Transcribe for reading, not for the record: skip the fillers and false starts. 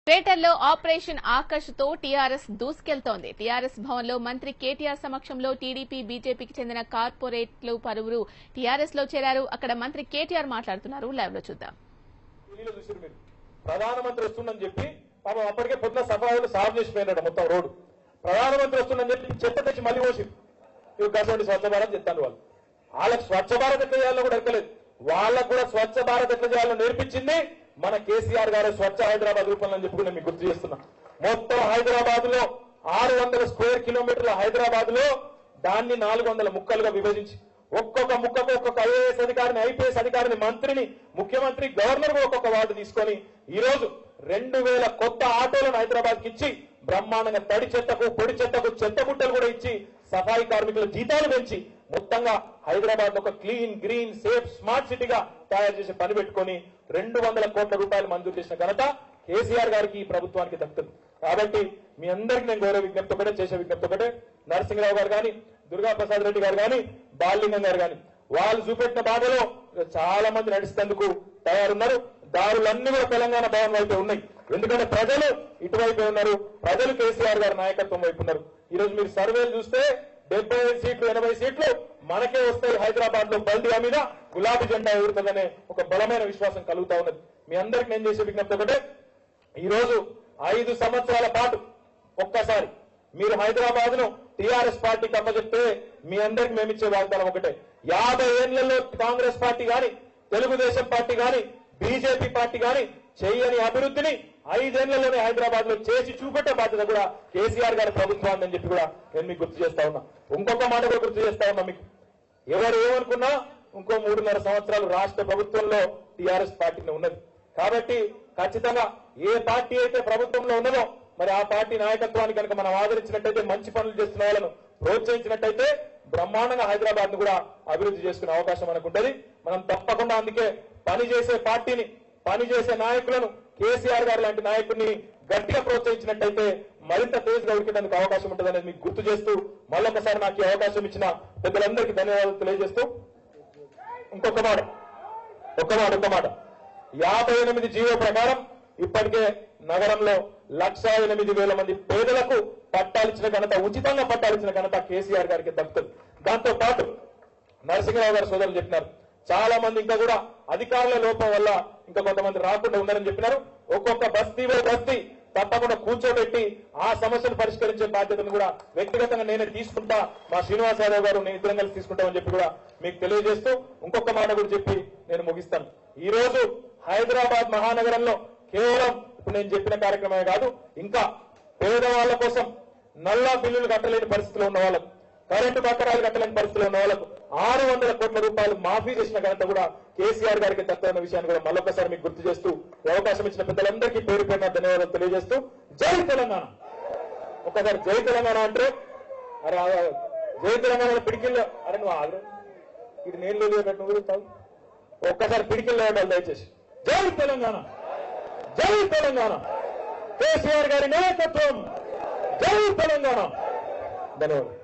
పేటల్లో operation Akarsh తో TRS దూసుకెళ్తోంది. TRS Bhavan లో మంత్రి కేటీఆర్ సమక్షంలో టీడీపీ బీజేపీకి చెందిన కార్పొరేట్లు పలువురు టీఆర్ఎస్ లో చేరారు. అక్కడ మంత్రి కేటీఆర్ మాట్లాడుతున్నారు. లైవ్ లో చూద్దాం. ప్రధానమంత్రి వస్తుందని చెప్పి పాపం అప్పటికే పొద్దున సఫాయిలు సాగు చేసిపోయినాడు మొత్తం రోడ్డు. ప్రధానమంత్రి వస్తుందని చెప్పి చెత్త తెచ్చి మళ్ళీ పోసి ఇవి గసండి స్వచ్ఛ భారత్ చెప్తాను. వాళ్ళకి స్వచ్ఛ భారత్ ఎట్లా చేయాలో కూడా ఎక్కలేదు. వాళ్ళకు కూడా స్వచ్ఛ భారత్ ఎట్లా చేయాలో నేర్పించింది మన కేసీఆర్ గారు. స్వచ్ఛ హైదరాబాద్ రూపంలో చెప్పి నేను మీకు గుర్తు చేస్తున్నా. మొత్తం హైదరాబాద్ లో 600 స్క్వేర్ కిలోమీటర్ల హైదరాబాద్ లో దాన్ని 400 ముక్కలుగా విభజించి ఒక్కొక్క ముక్కకు ఒక్కొక్క ఐఏఎస్ అధికారిని, ఐపీఎస్ అధికారిని, మంత్రిని, ముఖ్యమంత్రి, గవర్నర్ కూడా ఒక్కొక్క వార్డు తీసుకొని ఈ రోజు 2000 కొత్త ఆటోలను హైదరాబాద్ కి ఇచ్చి బ్రహ్మాండంగా తడి చెత్తకు, పొడి చెత్తకు చెత్తబుట్టలు కూడా ఇచ్చి సఫాయి కార్మికుల జీతాలు పెంచి మొత్తంగా హైదరాబాద్ ఒక క్లీన్, గ్రీన్, సేఫ్, స్మార్ట్ సిటీగా తయారు చేసే పని పెట్టుకొని 200 కోట్ల రూపాయలు మంజూరు చేసిన ఘనత కేసీఆర్ గారికి, ఈ ప్రభుత్వానికి దక్కుతుంది. కాబట్టి మీ అందరికీ నేను గౌరవ విజ్ఞప్తి ఒకటే, చేసే విజ్ఞప్తి ఒకటే, నరసింహరావు గారు కానీ, దుర్గా ప్రసాద్ రెడ్డి గారు కానీ, బాలింగం గారు కానీ వాళ్ళు చూపెట్టిన బాధలో చాలా మంది నడిచేందుకు తయారున్నారు. దారులన్నీ కూడా తెలంగాణ భవన్ వైపే ఉన్నాయి. ఎందుకంటే ప్రజలు ఇటువైపే ఉన్నారు. ప్రజలు కేసీఆర్ గారి నాయకత్వం వైపు ఉన్నారు. ఈ రోజు మీరు సర్వేలు చూస్తే 75 సీట్లు 80 సీట్లు మనకే వస్తాయి. హైదరాబాద్ లో బల్దియా మీద గులాబీ జెండా ఎగురుతుందనే ఒక బలమైన విశ్వాసం కలుగుతా ఉన్నది. మీ అందరికి నేను చేసే విజ్ఞప్తి ఒకటే, ఈ రోజు 5 సంవత్సరాల పాటు ఒక్కసారి మీరు హైదరాబాద్ ను టీఆర్ఎస్ పార్టీకి అప్పచెప్తే మీ అందరికి మేమిచ్చే వాగ్దానం ఒకటే, 50 ఏళ్లలో కాంగ్రెస్ పార్టీ గాని, తెలుగుదేశం పార్టీ గాని, బీజేపీ పార్టీ గాని చేయని అభివృద్ధిని 5 ఏళ్లలోనే హైదరాబాద్ లో చేసి చూపెట్టే బాధ్యత కూడా కేసీఆర్ గారి ప్రభుత్వాన్ని అని చెప్పి కూడా నేను మీకు గుర్తు చేస్తా ఉన్నా. ఇంకొక మాట కూడా గుర్తు చేస్తా ఉన్నా మీకు, ఎవరు ఏమనుకున్నా ఇంకో 3.5 సంవత్సరాలు రాష్ట్ర ప్రభుత్వంలో టీఆర్ఎస్ పార్టీని ఉన్నది. కాబట్టి ఖచ్చితంగా ఏ పార్టీ అయితే ప్రభుత్వంలో ఉన్నదో మరి ఆ పార్టీ నాయకత్వాన్ని కనుక మనం ఆదరించినట్టయితే, మంచి పనులు చేస్తున్న వాళ్ళను ప్రోత్సహించినట్టయితే బ్రహ్మాండంగా హైదరాబాద్ ను కూడా అభివృద్ధి చేసుకునే అవకాశం మనకు ఉంటుంది. మనం తప్పకుండా అందుకే పనిచేసే పార్టీని, పనిచేసే నాయకులను, కేసీఆర్ గారు లాంటి నాయకుడిని గట్టిగా ప్రోత్సహించినట్టయితే మరింత తేజ్గా ఉరికేందుకు అవకాశం ఉంటుందనేది మీకు గుర్తు చేస్తూ మళ్ళొకసారి నాకు ఈ అవకాశం ఇచ్చిన పెద్దలందరికీ ధన్యవాదాలు తెలియజేస్తూ ఇంకొక మాట 58 జీవో ప్రకారం ఇప్పటికే నగరంలో 1,08,000 మంది పేదలకు పట్టాలిచ్చిన ఘనత, ఉచితంగా పట్టాలిచ్చిన ఘనత కేసీఆర్ గారికి దక్కుతుంది. దాంతో పాటు నరసింహరావు గారు సోదరులు చెప్పినారు, చాలా మంది ఇంకా కూడా అధికారుల లోపం వల్ల ఇంకా కొంతమంది రాకుండా ఉన్నారని చెప్పినారు. ఒక్కొక్క బస్తీ తప్పకుండా కూర్చోబెట్టి ఆ సమస్యను పరిష్కరించే బాధ్యతను కూడా వ్యక్తిగతంగా నేనే తీసుకుంటా, మా శ్రీనివాస్ యాదవ్ గారు నేను ఇద్దరం కలిసి తీసుకుంటామని చెప్పి కూడా మీకు తెలియజేస్తూ ఇంకొక మాట కూడా చెప్పి నేను ముగిస్తాను. ఈ రోజు హైదరాబాద్ మహానగరంలో కేవలం ఇప్పుడు నేను చెప్పిన కార్యక్రమమే కాదు, ఇంకా పేదవాళ్ల కోసం నల్ల బిల్లులు కట్టలేని పరిస్థితిలో ఉన్న వాళ్ళకు, కరెంటు బకాయిలు కట్టలేని పరిస్థితిలో ఉన్న వాళ్ళకు 600 కోట్ల రూపాయలు మాఫీ చేసిన ఘనత కూడా కేసీఆర్ గారికి దక్కుతున్న విషయాన్ని కూడా మళ్ళొకసారి మీకు గుర్తు చేస్తూ అవకాశం ఇచ్చిన పెద్దలందరికీ పేరు పేరున ధన్యవాదాలు తెలియజేస్తూ జై తెలంగాణ. ఒక్కసారి జై తెలంగాణ అంటే అరే జై తెలంగాణ పిడికిల్లో, అరే నువ్వు ఆగ్రహం ఇది నేను లేదు నువ్వు గురుతావు, ఒక్కసారి పిడికిల్లో ఉండాలి దయచేసి. జై తెలంగాణ, జై తెలంగాణ, కేసీఆర్ గారి నాయకత్వం, జై తెలంగాణ. ధన్యవాదాలు.